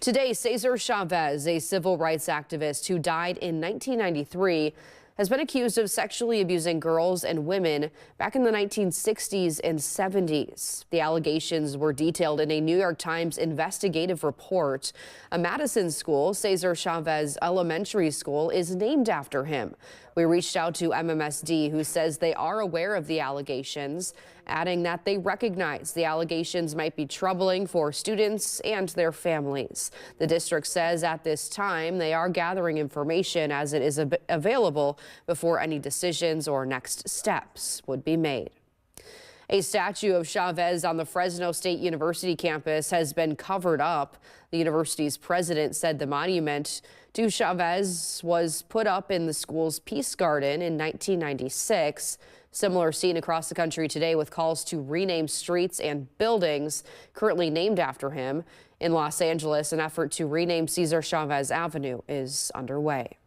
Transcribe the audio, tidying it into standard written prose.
Today, Cesar Chavez, a civil rights activist who died in 1993, has been accused of sexually abusing girls and women back in the 1960s and 70s. The allegations were detailed in a New York Times investigative report. A Madison school, Cesar Chavez Elementary School, is named after him. We reached out to MMSD, who says they are aware of the allegations, adding that they recognize the allegations might be troubling for students and their families. The district says at this time they are gathering information as it is available before any decisions or next steps would be made. A statue of Chavez on the Fresno State University campus has been covered up. The university's president said the monument to Chavez was put up in the school's Peace Garden in 1996. Similar seen across the country today with calls to rename streets and buildings currently named after him. In Los Angeles, an effort to rename Cesar Chavez Avenue is underway.